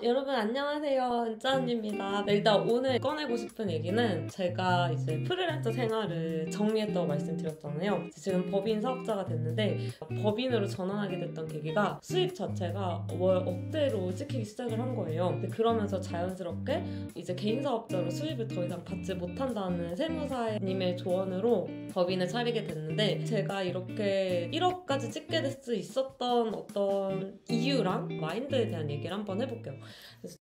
여러분 안녕하세요. 은짜언니입니다. 네, 일단 오늘 꺼내고 싶은 얘기는 제가 이제 프리랜서 생활을 정리했다고 말씀드렸잖아요. 지금 법인 사업자가 됐는데 법인으로 전환하게 됐던 계기가 수입 자체가 월 억대로 찍히기 시작을 한 거예요. 근데 그러면서 자연스럽게 이제 개인 사업자로 수입을 더 이상 받지 못한다는 세무사님의 조언으로 법인을 차리게 됐는데 제가 이렇게 1억까지 찍게 될 수 있었던 어떤 이유랑 마인드에 대한 얘기를 한번 해볼게요. 그래서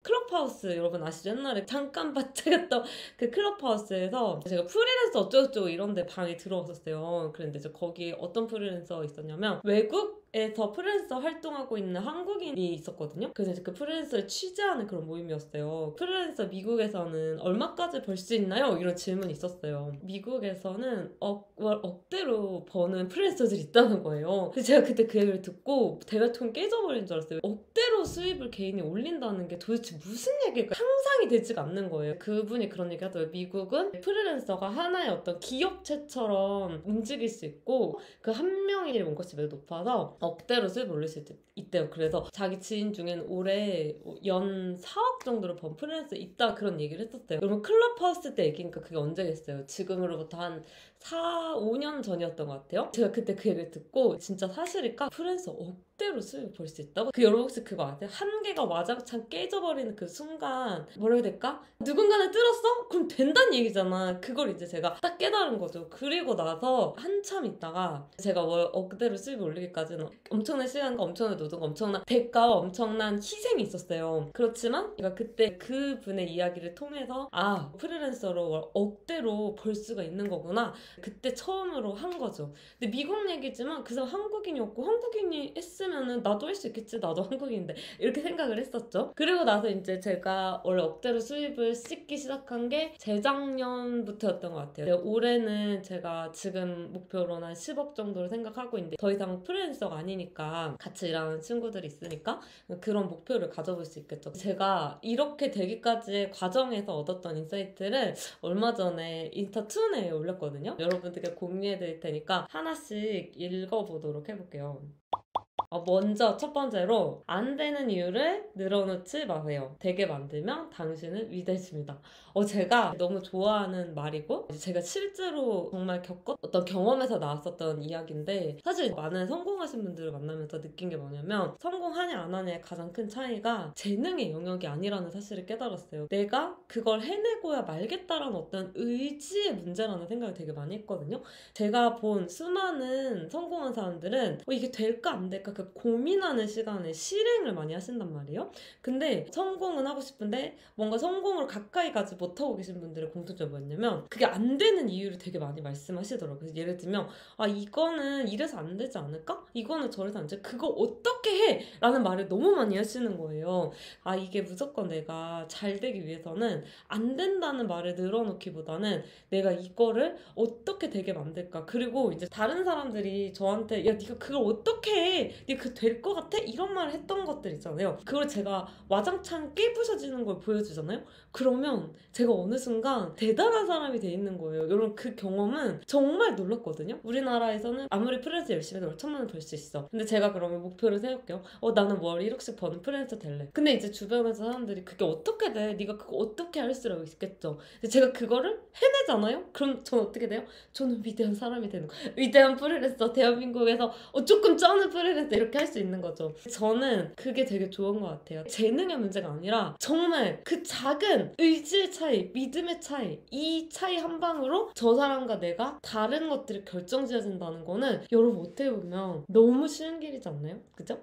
클럽하우스 여러분 아시죠? 옛날에 잠깐 봤다갔던 그 클럽하우스에서 제가 프리랜서 어쩌고저쩌고 이런 데 방에 들어갔었어요. 그런데 이제 거기 어떤 프리랜서 있었냐면 외국에서 프리랜서 활동하고 있는 한국인이 있었거든요. 그래서 이제 그 프리랜서를 취재하는 그런 모임이었어요. 프리랜서 미국에서는 얼마까지 벌 수 있나요? 이런 질문이 있었어요. 미국에서는 월 억대로 버는 프리랜서들이 있다는 거예요. 그래서 제가 그때 그 얘기를 듣고 대가통 깨져버린 줄 알았어요. 억대로 수입을 개인이 올린다는 게 도대체 무슨 얘기일까? 상상이 되지가 않는 거예요. 그분이 그런 얘기 하더라고요. 미국은 프리랜서가 하나의 어떤 기업체처럼 움직일 수 있고 그 한 명의 원가치 매우 높아서 억대로 수입을 올릴 수 있대요. 그래서 자기 지인 중에는 올해 연 4억 정도를 번 프리랜서 있다 그런 얘기를 했었어요. 여러분 클럽하우스 때 얘기니까 그게 언제겠어요? 지금으로부터 한 4, 5년 전이었던 것 같아요. 제가 그때 그 얘기를 듣고 진짜 사실일까? 프리랜서 억대로 수입을 벌 수 있다고? 여러분 혹시 그거 아세요? 한계가 와장창 깨져버리는 그 순간 뭐라 해야 될까? 누군가는 뚫었어? 그럼 된다는 얘기잖아. 그걸 이제 제가 딱 깨달은 거죠. 그리고 나서 한참 있다가 제가 월 억대로 수입을 올리기까지는 엄청난 시간과 엄청난 노동과 엄청난 대가와 엄청난 희생이 있었어요. 그렇지만 제가 그때 그분의 이야기를 통해서 프리랜서로 월 억대로 벌 수가 있는 거구나. 그때 처음으로 한 거죠. 근데 미국 얘기지만 그 사람 한국인이었고 한국인이 했으면은 나도 할 수 있겠지. 나도 한국인인데 이렇게 생각을 했었죠. 그리고 나서 이제 제가 원래 억대로 수입을 씻기 시작한 게 재작년부터였던 것 같아요. 올해는 제가 지금 목표로는 한 10억 정도를 생각하고 있는데 더 이상 프리랜서가 아니니까 같이 일하는 친구들이 있으니까 그런 목표를 가져볼 수 있겠죠. 제가 이렇게 되기까지의 과정에서 얻었던 인사이트를 얼마 전에 인스타2에 올렸거든요. 여러분들께 공유해 드릴 테니까 하나씩 읽어보도록 해볼게요. 먼저 첫 번째로 안 되는 이유를 늘어놓지 마세요. 되게 만들면 당신은 위대해집니다. 제가 너무 좋아하는 말이고 제가 실제로 정말 겪었던 어떤 경험에서 나왔었던 이야기인데 사실 많은 성공하신 분들을 만나면서 느낀 게 뭐냐면 성공하냐 안 하냐의 가장 큰 차이가 재능의 영역이 아니라는 사실을 깨달았어요. 내가 그걸 해내고야 말겠다라는 어떤 의지의 문제라는 생각을 되게 많이 했거든요. 제가 본 수많은 성공한 사람들은 이게 될까 안 될까 그 고민하는 시간에 실행을 많이 하신단 말이에요. 근데 성공은 하고 싶은데 뭔가 성공을 가까이 가지 못하고 계신 분들의 공통점이 뭐였냐면 그게 안 되는 이유를 되게 많이 말씀하시더라고요. 그래서 예를 들면 이거는 이래서 안 되지 않을까? 이거는 저래서 안 되지 그거 어떻게 해? 라는 말을 너무 많이 하시는 거예요. 이게 무조건 내가 잘 되기 위해서는 안 된다는 말을 늘어놓기보다는 내가 이거를 어떻게 되게 만들까? 그리고 이제 다른 사람들이 저한테 야 네가 그걸 어떻게 해? 네가 그 될 것 같아? 이런 말을 했던 것들 있잖아요. 그걸 제가 와장창 깨부셔지는 걸 보여주잖아요. 그러면 제가 어느 순간 대단한 사람이 돼 있는 거예요. 여러분 그 경험은 정말 놀랐거든요. 우리나라에서는 아무리 프리랜서 열심히 해도 1,000만 원 벌 수 있어. 근데 제가 그러면 목표를 세울게요. 나는 월 1억씩 버는 프리랜서 될래. 근데 이제 주변에서 사람들이 그게 어떻게 돼? 네가 그거 어떻게 할 수라고 있겠죠. 근데 제가 그거를 해내잖아요? 그럼 전 어떻게 돼요? 저는 위대한 사람이 되는 거예요. 위대한 프리랜서 대한민국에서 조금 쩌는 프리랜서 이렇게 할 수 있는 거죠. 저는 그게 되게 좋은 것 같아요. 재능의 문제가 아니라 정말 그 작은 의지의 차이, 믿음의 차이 이 차이 한 방으로 저 사람과 내가 다른 것들을 결정지어진다는 거는 여러분 어떻게 보면 너무 쉬운 길이지 않나요? 그죠?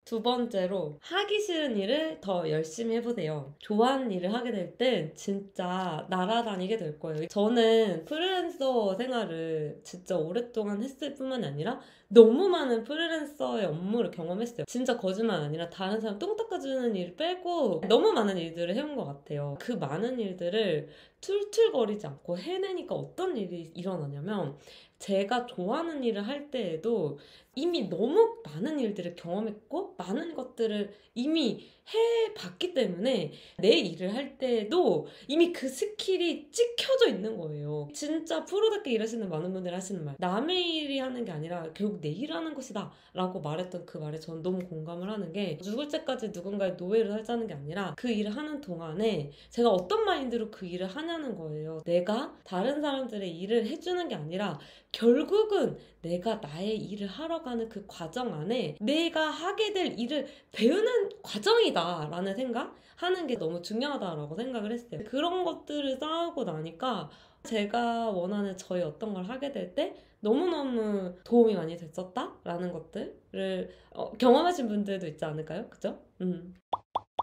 두 번째로 하기 싫은 일을 더 열심히 해보세요. 좋아하는 일을 하게 될 땐 진짜 날아다니게 될 거예요. 저는 프리랜서 생활을 진짜 오랫동안 했을 뿐만 아니라 너무 많은 프리랜서의 업무를 경험했어요. 진짜 거짓말 아니라 다른 사람 똥 닦아주는 일 빼고 너무 많은 일들을 해온 것 같아요. 그 많은 일들을 툴툴거리지 않고 해내니까 어떤 일이 일어나냐면 제가 좋아하는 일을 할 때에도 이미 너무 많은 일들을 경험했고 많은 것들을 이미 해봤기 때문에 내 일을 할 때도 이미 그 스킬이 찍혀져 있는 거예요. 진짜 프로답게 일하시는 많은 분들이 하시는 말, 남의 일이 하는 게 아니라 결국 내 일 하는 것이다 라고 말했던 그 말에 저는 너무 공감을 하는 게, 죽을 때까지 누군가의 노예를 하자는 게 아니라 그 일을 하는 동안에 제가 어떤 마인드로 그 일을 하냐는 거예요. 내가 다른 사람들의 일을 해주는 게 아니라 결국은 내가 나의 일을 하러 가는 그 과정 안에 내가 하게 될 일을 배우는 과정이다 라는 생각 하는 게 너무 중요하다라고 생각을 했어요. 그런 것들을 쌓고 나니까 제가 원하는 저의 어떤 걸 하게 될 때 너무너무 도움이 많이 됐었다라는 것들을 경험하신 분들도 있지 않을까요? 그죠?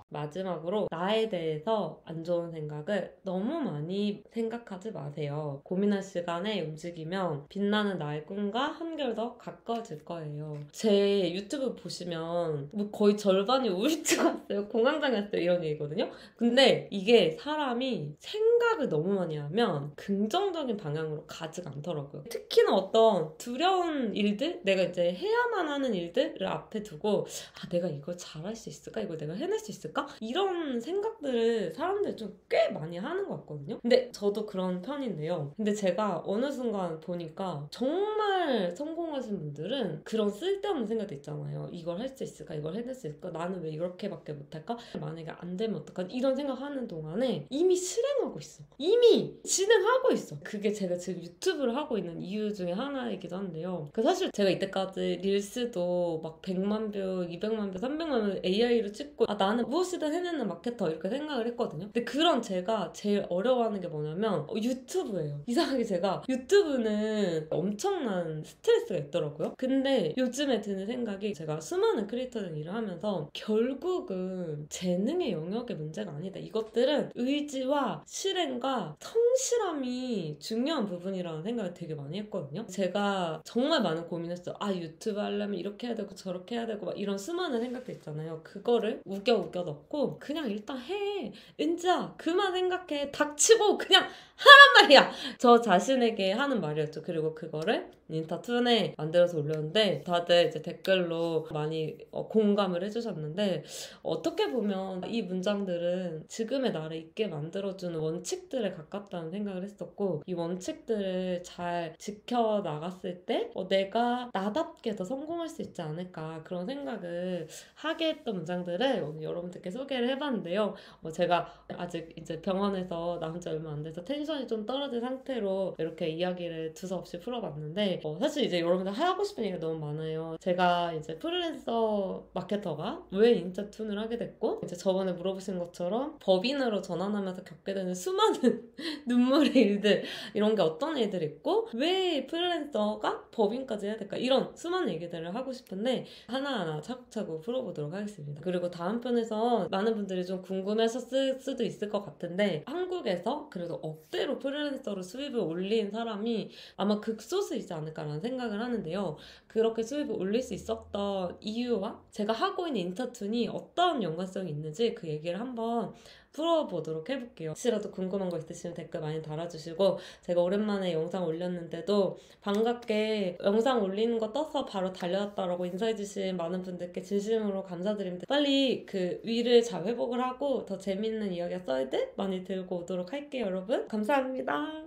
마지막으로 나에 대해서 안 좋은 생각을 너무 많이 생각하지 마세요. 고민할 시간에 움직이면 빛나는 나의 꿈과 한결 더 가까워질 거예요. 제 유튜브 보시면 뭐 거의 절반이 우울증 왔어요, 공황장애 왔어요 이런 얘기거든요. 근데 이게 사람이 생각을 너무 많이 하면 긍정적인 방향으로 가지가 않더라고요. 특히나 어떤 두려운 일들, 내가 이제 해야만 하는 일들을 앞에 두고 내가 이걸 잘할 수 있을까? 이걸 내가 해낼 수 있을까? 이런 생각들을 사람들이 좀 꽤 많이 하는 것 같거든요. 근데 저도 그런 편인데요. 근데 제가 어느 순간 보니까 정말 성공하신 분들은 그런 쓸데없는 생각도 있잖아요. 이걸 할 수 있을까? 이걸 해낼 수 있을까? 나는 왜 이렇게밖에 못할까? 만약에 안 되면 어떡하지? 이런 생각하는 동안에 이미 실행하고 있어. 이미 진행하고 있어. 그게 제가 지금 유튜브를 하고 있는 이유 중에 하나이기도 한데요. 사실 제가 이때까지 릴스도 막 100만 뷰, 200만 뷰, 300만 뷰 AI로 찍고 나는 무엇이든 해내는 마케터 이렇게 생각을 했거든요. 근데 그런 제가 제일 어려워하는 게 뭐냐면 유튜브예요. 이상하게 제가 유튜브는 엄청난 스트레스가 있더라고요. 근데 요즘에 드는 생각이, 제가 수많은 크리에이터들 일을 하면서 결국은 재능의 영역의 문제가 아니다. 이것들은 의지와 실행과 성실함이 중요한 부분이라는 생각을 되게 많이 했거든요. 제가 정말 많은 고민했어요. 유튜브 하려면 이렇게 해야 되고 저렇게 해야 되고 막 이런 수많은 생각들 있잖아요. 그거를 우겨 넣고 그냥 일단 해. 은지야 그만 생각해. 닥치고 그냥 하란 말이야. 저 자신에게 하는 말이었죠. 그리고 그거를 인스타2에 만들어서 올렸는데 다들 이제 댓글로 많이 공감을 해주셨는데, 어떻게 보면 이 문장들은 지금의 나를 있게 만들어주는 원칙들에 가깝다는 생각을 했었고, 이 원칙들을 잘 지켜나갔을 때 내가 나답게 더 성공할 수 있지 않을까, 그런 생각을 하게 했던 문장들을 오늘 여러분들께 소개를 해봤는데요. 제가 아직 이제 병원에서 나온 지 얼마 안 돼서 텐션이 좀 떨어진 상태로 이렇게 이야기를 두서없이 풀어봤는데, 사실 이제 여러분들 하고 싶은 얘기가 너무 많아요. 제가 이제 프리랜서 마케터가 왜 인스타2를 하게 됐고, 이제 저번에 물어보신 것처럼 법인으로 전환하면서 겪게 되는 수많은 눈물의 일들, 이런 게 어떤 일들이 있고 왜 프리랜서가 법인까지 해야 될까, 이런 수많은 얘기들을 하고 싶은데 하나하나 차곡차곡 풀어보도록 하겠습니다. 그리고 다음 편에서 많은 분들이 좀 궁금하셨을 수도 있을 것 같은데, 한국에서 그래도 억대로 프리랜서로 수입을 올린 사람이 아마 극소수이지 않을까라는 생각을 하는데요. 그렇게 수입을 올릴 수 있었던 이유와 제가 하고 있는 인스타2니 어떤 연관성이 있는지 그 얘기를 한번 풀어보도록 해볼게요. 혹시라도 궁금한 거 있으시면 댓글 많이 달아주시고, 제가 오랜만에 영상 올렸는데도 반갑게 영상 올리는 거 떠서 바로 달려왔다라고 인사해주신 많은 분들께 진심으로 감사드립니다. 빨리 그 위를 잘 회복을 하고 더 재밌는 이야기가 썰들 많이 들고 오도록 할게요. 여러분 감사합니다.